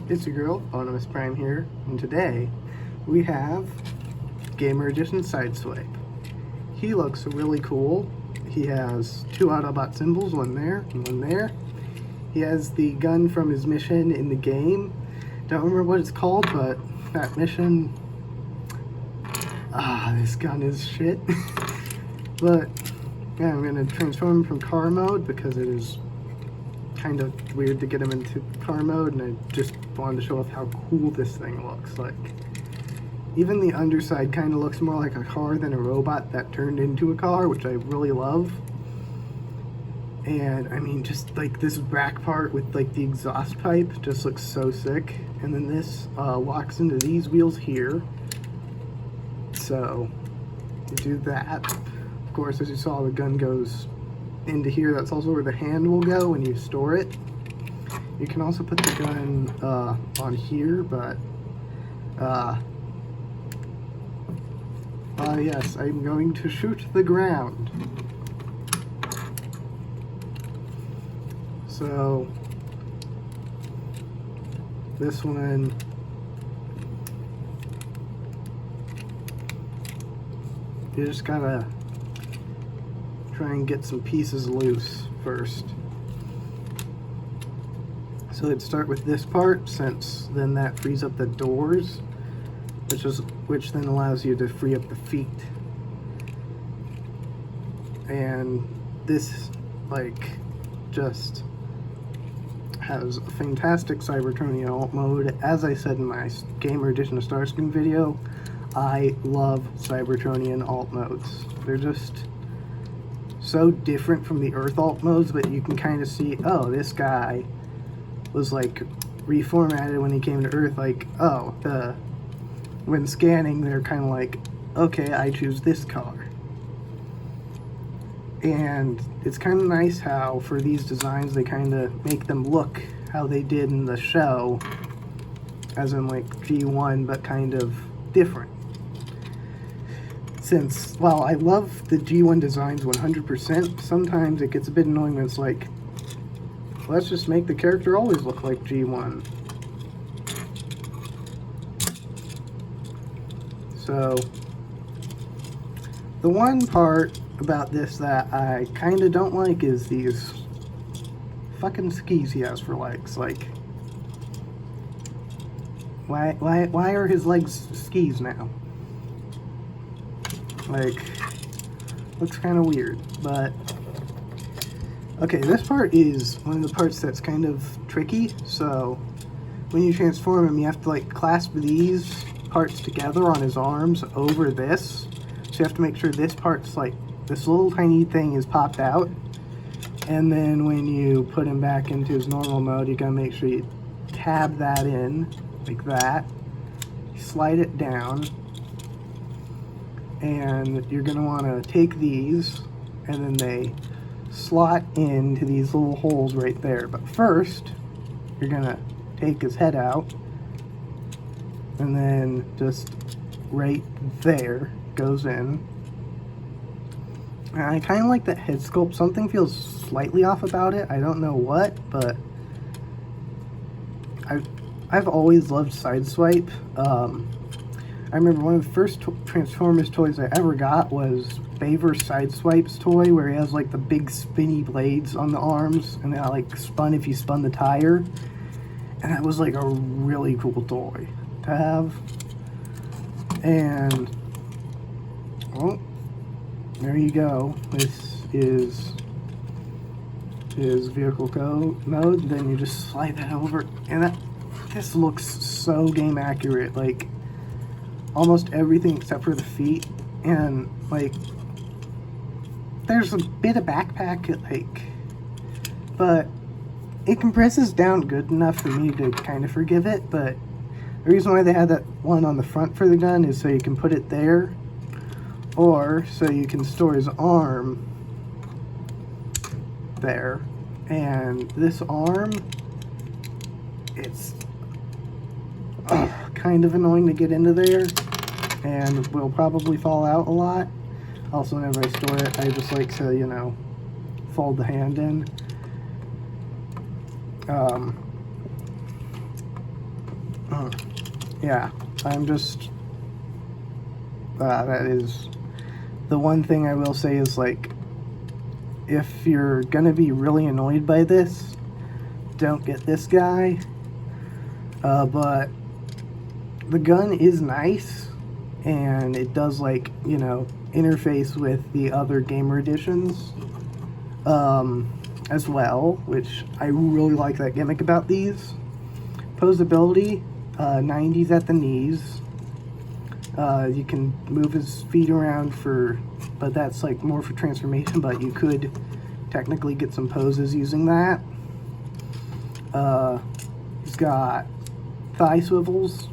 It's your girl, Boneimus Prime here, and today we have Gamer Edition Sideswipe. He looks really cool. He has two Autobot symbols, one there and one there. He has the gun from his mission in the game. Don't remember what it's called, but that mission... this gun is shit. But, yeah, I'm going to transform him from car mode because it is kind of weird to get him into car mode, and I just wanted to show off how cool this thing looks. Like, even the underside kind of looks more like a car than a robot that turned into a car, which I really love. And I mean, just like this back part with like the exhaust pipe just looks so sick. And then this locks into these wheels here, so you do that. Of course, as you saw, the gun goes into here. That's also where the hand will go when you store it. You can also put the gun on here, but yes, I'm going to shoot the ground. So this one, you just gotta try and get some pieces loose first. So let's start with this part, since then that frees up the doors, which then allows you to free up the feet. And this, like, just has a fantastic Cybertronian alt mode. As I said in my Gamer Edition of Starscream video, I love Cybertronian alt modes. They're just so different from the Earth alt modes, but you can kind of see, oh, this guy was like reformatted when he came to Earth. Like, oh, when scanning, they're kind of like, okay, I choose this car. And it's kind of nice how for these designs they kind of make them look how they did in the show, as in like G1, but kind of different. Since, while I love the G1 designs 100%, sometimes it gets a bit annoying when it's like, let's just make the character always look like G1. So, the one part about this that I kind of don't like is these fucking skis he has for legs. Like, why are his legs skis now? Like, looks kind of weird, but okay, this part is one of the parts that's kind of tricky. So when you transform him, you have to like clasp these parts together on his arms over this. So you have to make sure this part's like, this little tiny thing is popped out, and then when you put him back into his normal mode, you gotta make sure you tab that in like that, slide it down, and you're gonna want to take these, and then they slot into these little holes right there. But first, you're gonna take his head out, and then just right there goes in. And I kind of like that head sculpt. Something feels slightly off about it. I don't know what, but I've always loved Sideswipe. I remember one of the first Transformers toys I ever got was Baver's Sideswipe's toy, where he has like the big spinny blades on the arms, and that like spun if you spun the tire. And that was like a really cool toy to have. And, well, there you go. This is his vehicle mode. Then you just slide that over, and this looks so game accurate. Like, almost everything except for the feet, and like there's a bit of backpack, like, but it compresses down good enough for me to kind of forgive it. But the reason why they had that one on the front for the gun is so you can put it there, or so you can store his arm there. And this arm, it's kind of annoying to get into there, and will probably fall out a lot. Also, whenever I store it, I just like to, you know, fold the hand in. Yeah, I'm just, that is the one thing I will say is, like, if you're gonna be really annoyed by this, don't get this guy. But the gun is nice, and it does, like, you know, interface with the other gamer editions as well, which I really like that gimmick about these. Posability, 90s at the knees. You can move his feet around but that's like more for transformation, but you could technically get some poses using that. He's got thigh swivels,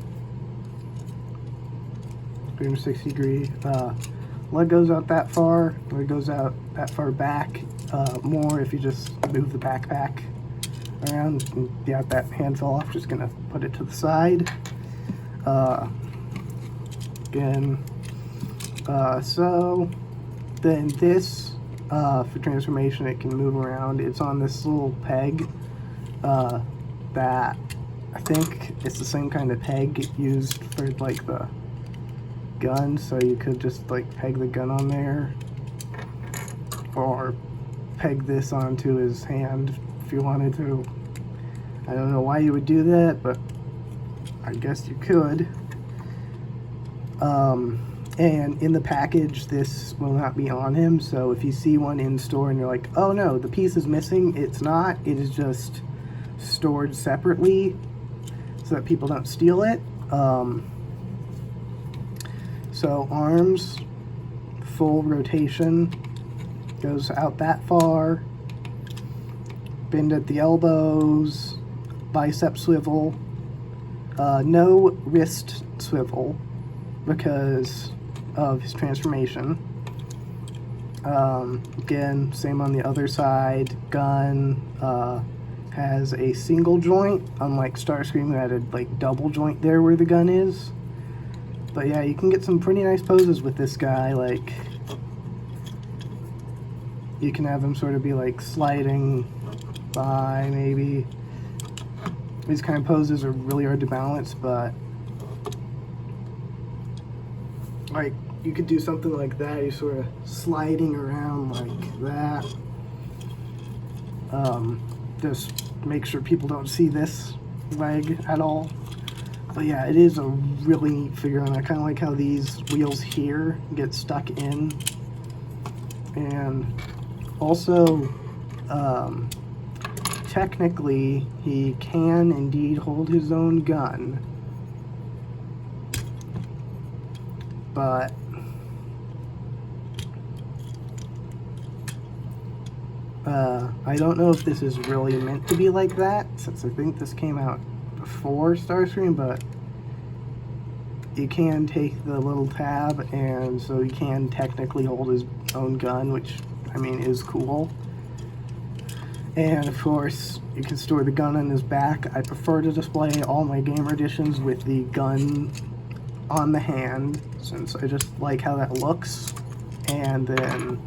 360 degree. Leg goes out that far, leg goes out that far back, more if you just move the backpack around. And, yeah, that hand fell off, just gonna put it to the side. Again, so then this, for transformation, it can move around. It's on this little peg, that I think it's the same kind of peg used for, like, the gun, so you could just, like, peg the gun on there, or peg this onto his hand if you wanted to. I don't know why you would do that, but I guess you could. And in the package, this will not be on him, so if you see one in store and you're like, oh no, the piece is missing, it's not. It is just stored separately so that people don't steal it. So arms, full rotation, goes out that far, bend at the elbows, bicep swivel, no wrist swivel because of his transformation. Again, same on the other side. Gun has a single joint, unlike Starscream who had a like double joint there where the gun is. But yeah, you can get some pretty nice poses with this guy. Like, you can have him sort of be like sliding by, maybe. These kind of poses are really hard to balance, but like, you could do something like that. You're sort of sliding around like that. Just make sure people don't see this leg at all. But yeah, it is a really neat figure, and I kind of like how these wheels here get stuck in. And also, technically, he can indeed hold his own gun. But I don't know if this is really meant to be like that, since I think this came out before Starscream, but you can take the little tab, and so he can technically hold his own gun, which, I mean, is cool. And of course, you can store the gun on his back. I prefer to display all my gamer editions with the gun on the hand, since I just like how that looks. And then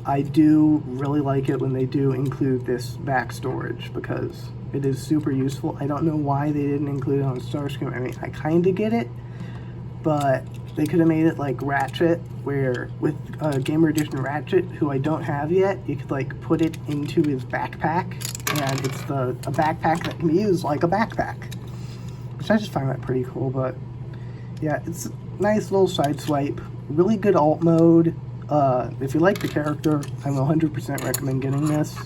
I do really like it when they do include this back storage, because it is super useful. I don't know why they didn't include it on Starscream. I mean, I kind of get it, but they could have made it like Ratchet, where with Gamer Edition Ratchet, who I don't have yet, you could like put it into his backpack, and it's a backpack that can be used like a backpack, which I just find that pretty cool. But yeah, it's a nice little Sideswipe, really good alt mode. If you like the character, I will 100% recommend getting this.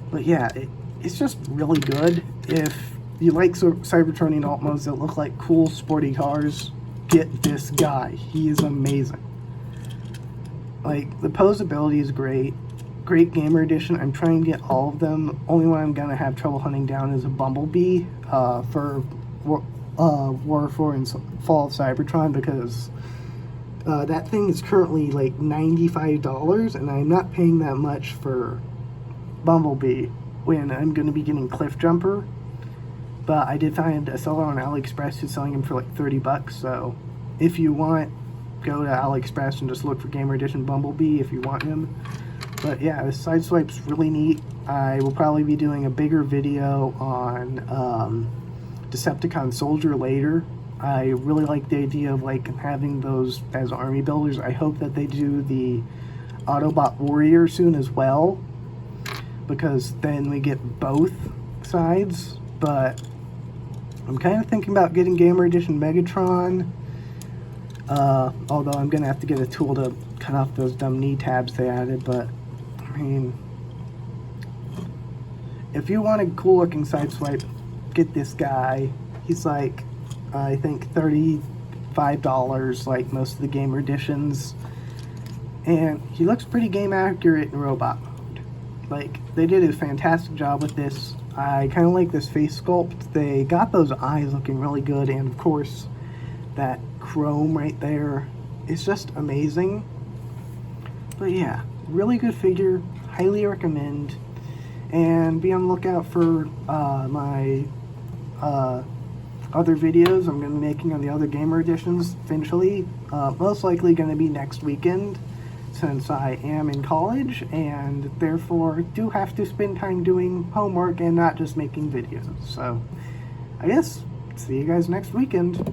But yeah, it's just really good. If you like Cybertronian alt modes that look like cool, sporty cars, get this guy. He is amazing. Like, the posability is great. Great gamer edition. I'm trying to get all of them. Only one I'm gonna have trouble hunting down is a Bumblebee for War for and Fall of Cybertron, because that thing is currently like $95, and I'm not paying that much for Bumblebee when I'm going to be getting Cliff Jumper. But I did find a seller on AliExpress who's selling him for like $30, so if you want, go to AliExpress and just look for Gamer Edition Bumblebee if you want him. But yeah, this Sideswipe's really neat. I will probably be doing a bigger video on Decepticon Soldier later. I really like the idea of like having those as army builders. I hope that they do the Autobot Warrior soon as well, because then we get both sides. But I'm kind of thinking about getting Gamer Edition Megatron, although I'm going to have to get a tool to cut off those dumb knee tabs they added. But, I mean, if you want a cool looking Sideswipe, get this guy. He's like, I think $35 like most of the Gamer Editions. And he looks pretty game accurate in robot mode. Like, they did a fantastic job with this. I kind of like this face sculpt. They got those eyes looking really good, and of course, that chrome right there is just amazing. But yeah, really good figure, highly recommend, and be on the lookout for my other videos I'm going to be making on the other Gamer Editions eventually. Most likely going to be next weekend, since I am in college and therefore do have to spend time doing homework and not just making videos. So I guess see you guys next weekend.